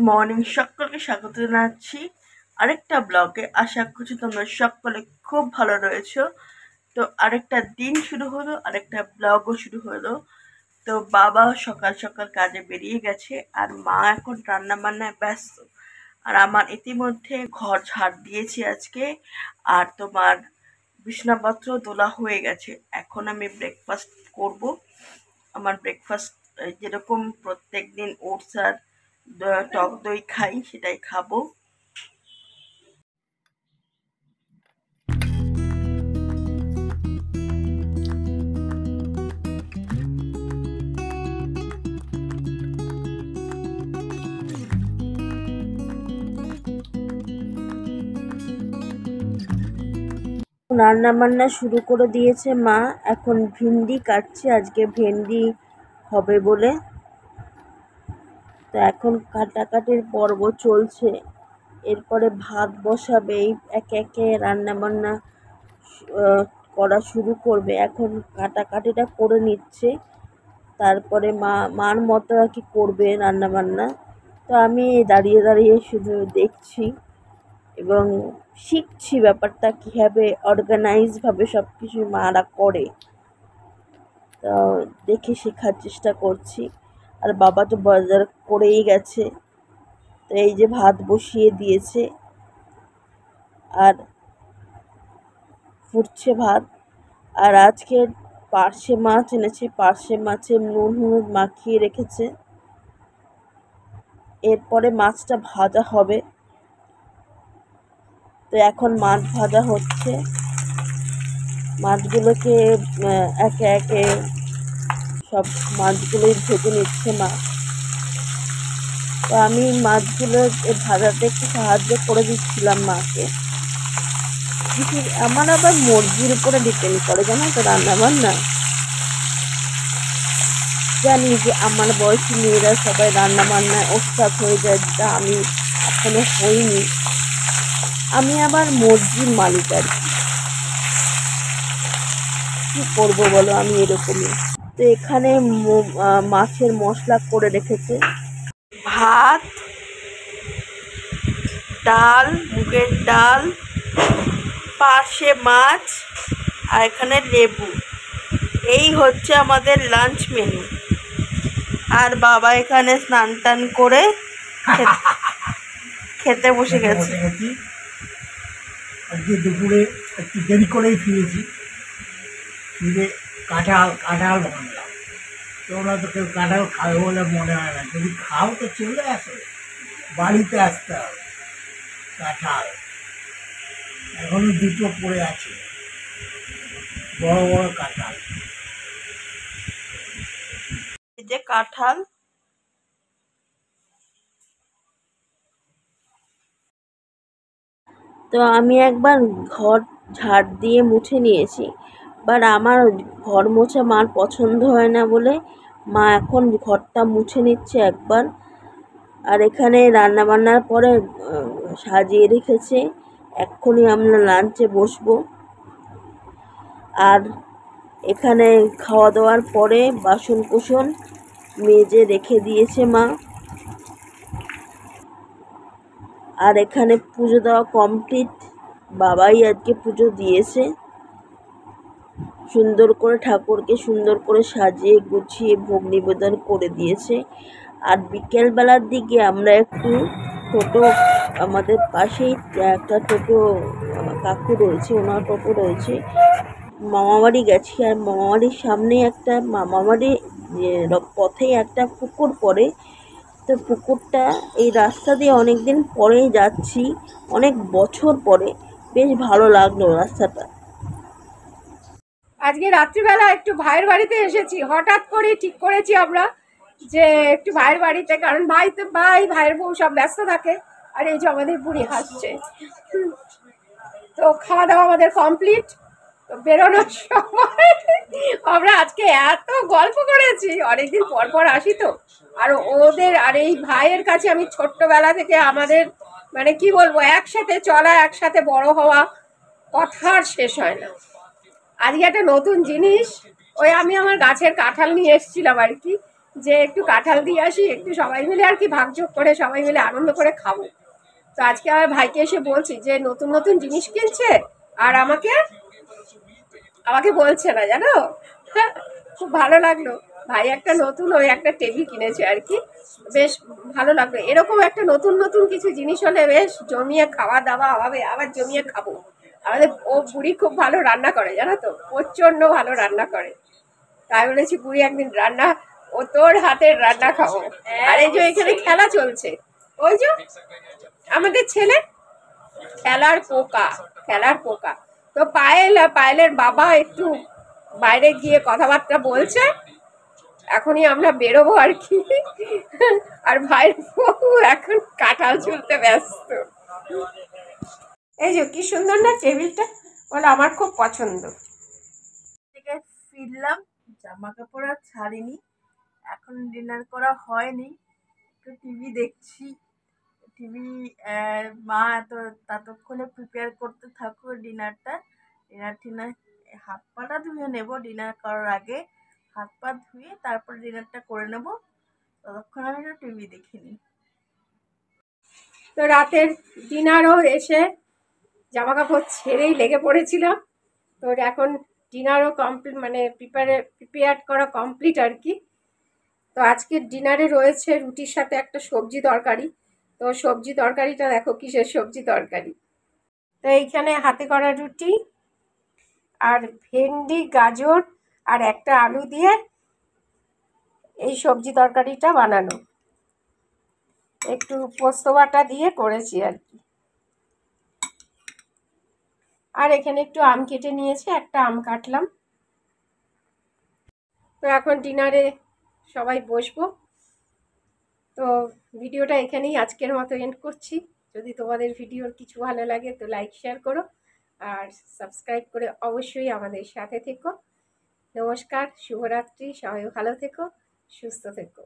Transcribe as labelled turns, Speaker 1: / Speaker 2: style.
Speaker 1: Morning সকলকে স্বাগত জানাচ্ছি আরেকটা ব্লগে। আশা করছি তোমরা সকলে খুব ভালো রয়েছো। তো আরেকটা দিন শুরু হলো, আরেকটা ব্লগও শুরু হলো। তো বাবা সকাল সকাল কাজে বেরিয়ে গেছে আর মা এখন রান্না বান্নায় ব্যস্ত। আর আমার ইতিমধ্যে ঘর ঝাড় দিয়েছি আজকে, আর তোমার বিছানাপত্র তোলা হয়ে গেছে। এখন আমি ব্রেকফাস্ট করব। আমার ব্রেকফাস্ট যেরকম প্রত্যেক দিন ওটস আর টক দই খাই, সেটাই খাবো। রান্না বান্না শুরু করে দিয়েছে মা। এখন ভিন্ডি কাটছে, আজকে ভেন্ডি হবে বলে। তো এখন কাটাকাটির পর্ব চলছে। এরপরে ভাত বসাবে, এই একে একে রান্না বান্না করা শুরু করবে। এখন কাটাকাটিটা করে নিচ্ছে, তারপরে মার মতো আর কি করবে রান্না বান্না। তো আমি দাঁড়িয়ে দাঁড়িয়ে শুধু দেখছি এবং শিখছি ব্যাপারটা কীভাবে অর্গানাইজভাবে সব কিছু মারা করে। তো দেখে শেখার চেষ্টা করছি। আর বাবা তো বাজার করেই গেছে। তো এই যে ভাত বসিয়ে দিয়েছে আর ফুটছে ভাত। আর আজকে পার্শে মাছ এনেছে, পার্শে মাছে নুন হলুদ মাখিয়ে রেখেছে। এরপরে মাছটা ভাজা হবে। তো এখন মাছ ভাজা হচ্ছে। মাছগুলোকে একে একে সব মাছগুলোই ভেজে নিচ্ছে মা। তো আমি মাছগুলো ভাজাতে একটু সাহায্য করে দিচ্ছিলাম মাকে। আমার আবার মর্জির উপরে ডিপেন্ড করে, জানো তো, রান্নাবান্না। জানি যে আমার বয়সী মেয়েরা সবাই রান্নাবান্নায় ওস্তাদ হয়ে যায়, যেটা আমি এখনো হইনি। আমি আবার মর্জির মালিক আর কি করবো বলো, আমি এরকমই। তো এখানে মাছের মশলা করে রেখেছে। ভাত, ডাল, মুগের ডাল, পার্শে মাছ আর এখানে লেবু। এই হচ্ছে আমাদের লাঞ্চ মেনু। আর বাবা এখানে স্নান টান করে খেতে বসে গেছে।
Speaker 2: আজকে দুপুরে একটু দেরি করেই ফিরেছি। ফিরে কাঁঠাল বানালাম। তোমরা তো কেউ কাঁঠাল খাবে বলে মনে হয় না। যদি খাও তো চলে আসো, বাড়িতে আসতে হবে। কাঁঠাল এখনো দুটো পড়ে আছে, বড় বড় কাঁঠাল।
Speaker 1: এই যে কাঁঠাল। তো আমি একবার ঘর ঝাড় দিয়ে মুছে নিয়েছি, বাট আমার ঘর মোছা মার পছন্দ হয় না বলে মা এখন ঘরটা মুছে নিচ্ছে একবার। আর এখানে রান্না বান্নার পরে সাজিয়ে রেখেছে। এক্ষুনি আমরা লাঞ্চে বসবো। আর এখানে খাওয়া দাওয়ার পরে বাসন কুসন মেজে রেখে দিয়েছে মা। আর এখানে পুজো দেওয়া কমপ্লিট। বাবাই আজকে পুজো দিয়েছে। সুন্দর করে ঠাকুরকে সুন্দর করে সাজিয়ে গুছিয়ে ভোগ নিবেদন করে দিয়েছে। আর বিকেলবেলার দিকে আমরা একটু টোটো, আমাদের পাশেই একটা টোটো কাকু রয়েছে, ওনার টোটো রয়েছে, মামাবাড়ি গেছি। আর মামাবাড়ির সামনে একটা মামাবাড়ি পথেই একটা পুকুর পড়ে। তো পুকুরটা, এই রাস্তা দিয়ে অনেক দিন পরেই যাচ্ছি, অনেক বছর পরে। বেশ ভালো লাগলো রাস্তাটা।
Speaker 3: আজকে রাত্রিবেলা একটু ভাইয়ের বাড়িতে এসেছি, হঠাৎ করে ঠিক করেছি আমরা যে একটু ভাইয়ের বাড়িতে, কারণ ভাইয়ের বউ সব ব্যস্ত থাকে। আর এই যে আমাদের বুড়ি হাসছে। তো খাওয়া দাওয়া আমাদের কমপ্লিট। তো বেরোনোর সময় আমরা আজকে এত গল্প করেছি, অনেকদিন পর পর আসি তো। আর ওদের আর এই ভাইয়ের কাছে আমি ছোট্টবেলা থেকে আমাদের মানে কি বলবো, একসাথে চলা, একসাথে বড় হওয়া, কথার শেষ হয় না। আজকে একটা নতুন জিনিস, ওই আমি আমার গাছের কাঁঠাল নিয়ে এসেছিলাম আর কি, যে একটু কাঁঠাল দিয়ে আসি, একটু সবাই মিলে আর কি ভাগযোগ করে সবাই মিলে আনন্দ করে খাবো। তো আজকে আমার ভাইকে এসে বলছি যে নতুন নতুন জিনিস কিনছে আর আমাকে আমাকে বলছে না, জানো। খুব ভালো লাগলো। ভাই একটা নতুন ওই একটা টেবিল কিনেছে আর কি, বেশ ভালো লাগলো। এরকম একটা নতুন নতুন কিছু জিনিস হলে বেশ জমিয়ে খাওয়া দাওয়া হবে, আবার জমিয়ে খাবো। আমাদের ও বুড়ি খুব ভালো রান্না করে, জানো তো, প্রচন্ড ভালো রান্না করে। তাই বলেছি বুড়ি একদিন রান্না, ও তোর হাতের রান্না খাবো। আর এই যে এখানে খেলা চলছে, ওই যে আমাদের ছেলে খেলার পোকা। তো পায়েলের বাবা একটু বাইরে গিয়ে কথাবার্তা বলছে, এখনই আমরা বেরোবো আর কি। আর ভাইয়ের বউ এখন কাঁঠাল ঝুলতে ব্যস্ত। এই যে কি সুন্দর না টেবিলটা, বলে আমার খুব পছন্দ।
Speaker 1: থেকে ফিরলাম, জামা কাপড় আর ছাড়িনি, এখন ডিনার করা হয়নি, একটু টিভি দেখছি। টিভি মা ততক্ষণে প্রিপেয়ার করতে থাকো ডিনারটা। ডিনার হাত পাটা ধুয়ে নেব ডিনার করার আগে, হাত পা ধুয়ে তারপর ডিনারটা করে নেব। ততক্ষণ আমি একটু টিভি দেখিনি।
Speaker 3: তো রাতের ডিনারও এসে জামা কাপড় ছেড়েই লেগে পড়েছিলাম। তো এখন ডিনারও কমপ্লিট, মানে প্রিপেয়ার করা কমপ্লিট আর কি। তো আজকের ডিনারে রয়েছে রুটির সাথে একটা সবজি তরকারি। তো সবজি তরকারিটা দেখো কিসের সবজি তরকারি। তো এইখানে হাতে করা রুটি আর ভেন্ডি, গাজর আর একটা আলু দিয়ে এই সবজি তরকারিটা বানানো, একটু পোস্ত বাটা দিয়ে করেছি আর কি। আর এখানে একটু আম কেটে নিয়েছি, একটা আম কাটলাম। তো এখন ডিনারে সবাই বসবো। তো ভিডিওটা এখানেই আজকের মতো এন্ড করছি। যদি তোমাদের ভিডিওর কিছু ভালো লাগে তো লাইক শেয়ার করো, আর সাবস্ক্রাইব করে অবশ্যই আমাদের সাথে থেকো। নমস্কার, শুভরাত্রি, সবাই ভালো থেকো, সুস্থ থেকো।